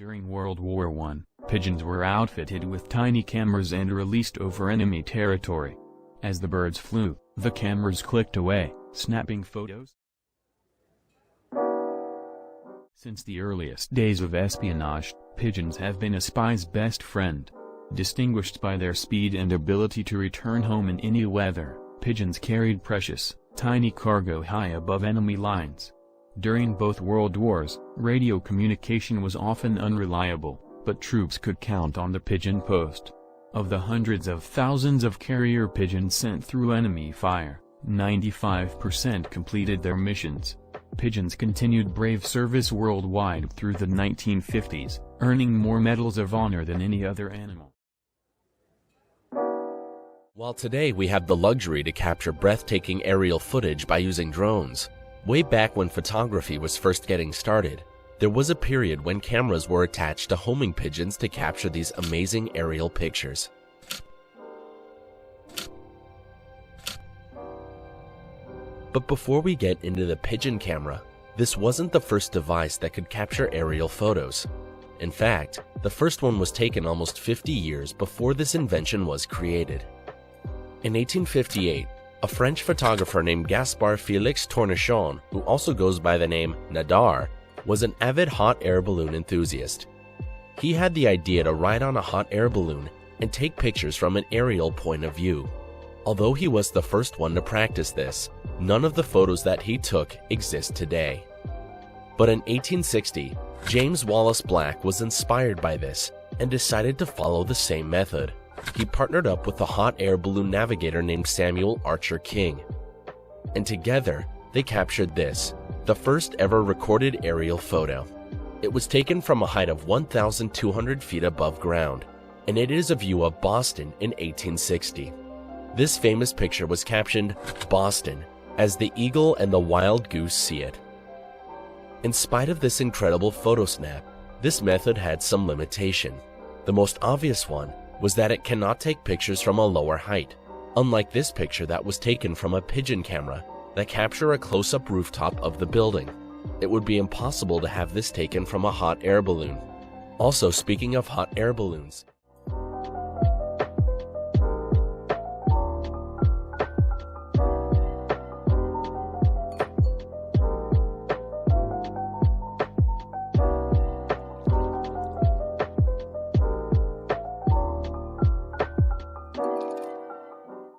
During World War I, pigeons were outfitted with tiny cameras and released over enemy territory. As the birds flew, the cameras clicked away, snapping photos. Since the earliest days of espionage, pigeons have been a spy's best friend. Distinguished by their speed and ability to return home in any weather, pigeons carried precious, tiny cargo high above enemy lines. During both World Wars, radio communication was often unreliable, but troops could count on the pigeon post. Of the hundreds of thousands of carrier pigeons sent through enemy fire, 95% completed their missions. Pigeons continued brave service worldwide through the 1950s, earning more medals of honor than any other animal. While today we have the luxury to capture breathtaking aerial footage by using drones, way back when photography was first getting started, there was a period when cameras were attached to homing pigeons to capture these amazing aerial pictures. But before we get into the pigeon camera, this wasn't the first device that could capture aerial photos. In fact, the first one was taken almost 50 years before this invention was created. In 1858, a French photographer named Gaspard Félix Tournichon, who also goes by the name Nadar, was an avid hot air balloon enthusiast. He had the idea to ride on a hot air balloon and take pictures from an aerial point of view. Although he was the first one to practice this, none of the photos that he took exist today. But in 1860, James Wallace Black was inspired by this and decided to follow the same method. He partnered up with a hot air balloon navigator named Samuel Archer King. And together, they captured this, the first ever recorded aerial photo. It was taken from a height of 1,200 feet above ground, and it is a view of Boston in 1860. This famous picture was captioned, "Boston, as the eagle and the wild goose see it." In spite of this incredible photo snap, this method had some limitation. The most obvious one was that it cannot take pictures from a lower height, unlike this picture that was taken from a pigeon camera that capture a close-up rooftop of the building. It would be impossible to have this taken from a hot air balloon. Also, speaking of hot air balloons,